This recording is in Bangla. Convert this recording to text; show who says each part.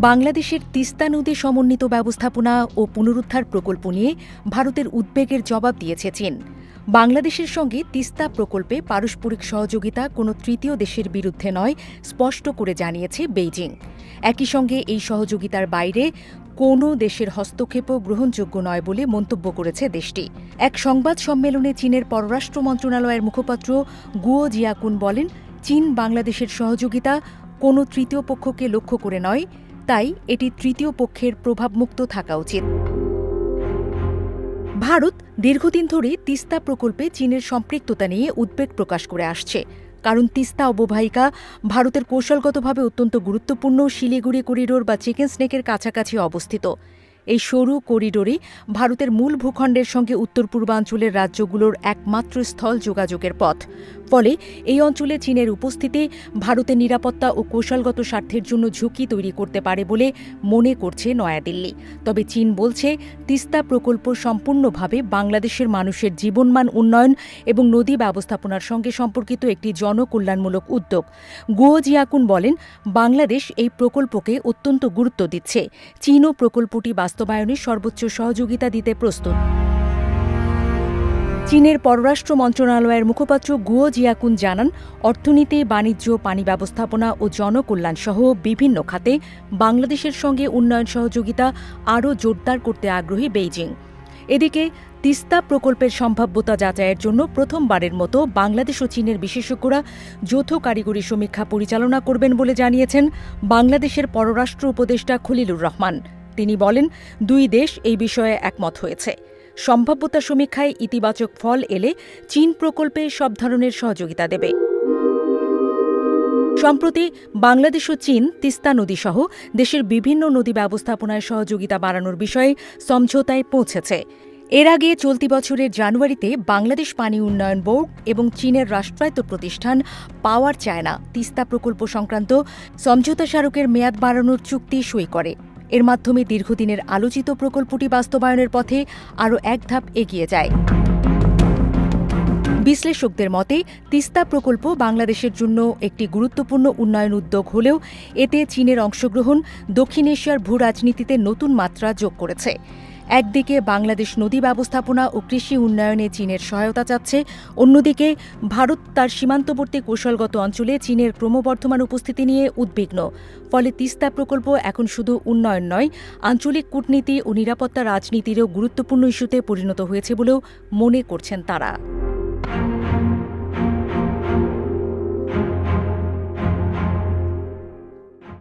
Speaker 1: বাংলাদেশের তিস্তা নদী সমন্বিত ব্যবস্থাপনা ও পুনরুদ্ধার প্রকল্প নিয়ে ভারতের উদ্বেগের জবাব দিয়েছে চীন। বাংলাদেশের সঙ্গে তিস্তা প্রকল্পে পারস্পরিক সহযোগিতা কোনো তৃতীয় দেশের বিরুদ্ধে নয় স্পষ্ট করে জানিয়েছে বেইজিং। একই সঙ্গে এই সহযোগিতার বাইরে কোনো দেশের হস্তক্ষেপও গ্রহণযোগ্য নয় বলে মন্তব্য করেছে দেশটি। এক সংবাদ সম্মেলনে চীনের পররাষ্ট্র মন্ত্রণালয়ের মুখপাত্র গুয়ো জিয়াকুন বলেন, চীন বাংলাদেশের সহযোগিতা কোনো তৃতীয় পক্ষকে লক্ষ্য করে নয়, তাই এটি তৃতীয় পক্ষের প্রভাবমুক্ত থাকা উচিত। ভারত দীর্ঘদিন ধরে তিস্তা প্রকল্পে চীনের সম্পৃক্ততা নিয়ে উদ্বেগ প্রকাশ করে আসছে। কারণ তিস্তা অববাহিকা ভারতের কৌশলগতভাবে অত্যন্ত গুরুত্বপূর্ণ শিলিগুড়ি করিডোর বা চিকেন স্নেকের কাছাকাছি অবস্থিত। এই সরু করিডোরে ভারতের মূল ভূখণ্ডের সঙ্গে উত্তর পূর্বাঞ্চলের রাজ্যগুলোর একমাত্র স্থল যোগাযোগের পথ। ফলে এই অঞ্চলে চীনের উপস্থিতি ভারতের নিরাপত্তা ও কৌশলগত স্বার্থের জন্য ঝুঁকি তৈরি করতে পারে বলে মনে করছে নয়াদিল্লি। তবে চীন বলছে, তিস্তা প্রকল্প সম্পূর্ণভাবে বাংলাদেশের মানুষের জীবনমান উন্নয়ন এবং নদী ব্যবস্থাপনার সঙ্গে সম্পর্কিত একটি জনকল্যাণমূলক উদ্যোগ। গুয়ো জিয়াকুন বলেন, বাংলাদেশ এই প্রকল্পকে অত্যন্ত গুরুত্ব দিচ্ছে। চীনও প্রকল্পটি বাস্তবায়নে সর্বোচ্চ সহযোগিতা দিতে প্রস্তুত। চীনের পররাষ্ট্র মন্ত্রণালয়ের মুখপাত্র গুয়ো জিয়াকুন জানান, অর্থনীতি, বাণিজ্য, পানি ব্যবস্থাপনা ও জনকল্যাণ সহ বিভিন্ন খাতে বাংলাদেশের সঙ্গে উন্নয়ন সহযোগিতা আরও জোরদার করতে আগ্রহী বেইজিং। এদিকে তিস্তা প্রকল্পের সম্ভাব্যতা যাচাইয়ের জন্য প্রথমবারের মতো বাংলাদেশ ও চীনের বিশেষজ্ঞরা যৌথ কারিগরি সমীক্ষা পরিচালনা করবেন বলে জানিয়েছেন বাংলাদেশের পররাষ্ট্র উপদেষ্টা খলিলুর রহমান। তিনি বলেন, দুই দেশ এই বিষয়ে একমত হয়েছে। সম্ভাব্যতা সমীক্ষায় ইতিবাচক ফল এলে চীন প্রকল্পে সব ধরনের সহযোগিতা দেবে। সম্প্রতি বাংলাদেশ ও চীন তিস্তা নদীসহ দেশের বিভিন্ন নদী ব্যবস্থাপনায় সহযোগিতা বাড়ানোর বিষয়ে সমঝোতায় পৌঁছেছে। এর আগে চলতি বছরের জানুয়ারিতে বাংলাদেশ পানি উন্নয়ন বোর্ড এবং চীনের রাষ্ট্রায়ত্ত প্রতিষ্ঠান পাওয়ার চায়না তিস্তা প্রকল্প সংক্রান্ত সমঝোতা স্মারকের মেয়াদ বাড়ানোর চুক্তি সই করে। এর মাধ্যমে দীর্ঘদিনের আলোচিত প্রকল্পটি বাস্তবায়নের পথে আরও এক ধাপ এগিয়ে যায়। বিশ্লেষকদের মতে, তিস্তা প্রকল্প বাংলাদেশের জন্য একটি গুরুত্বপূর্ণ উন্নয়ন উদ্যোগ হলেও এতে চীনের অংশগ্রহণ দক্ষিণ এশিয়ার ভূরাজনীতিতে নতুন মাত্রা যোগ করেছে। একদিকে বাংলাদেশ নদী ব্যবস্থাপনা ও কৃষি উন্নয়নে চীনের সহায়তা চাচ্ছে, অন্যদিকে ভারত তার সীমান্তবর্তী কৌশলগত অঞ্চলে চীনের ক্রমবর্ধমান উপস্থিতি নিয়ে উদ্বিগ্ন। ফলে তিস্তা প্রকল্প এখন শুধু উন্নয়ন নয়, আঞ্চলিক কূটনীতি ও নিরাপত্তা রাজনীতিরও গুরুত্বপূর্ণ ইস্যুতে পরিণত হয়েছে বলেও মনে করছেন তারা।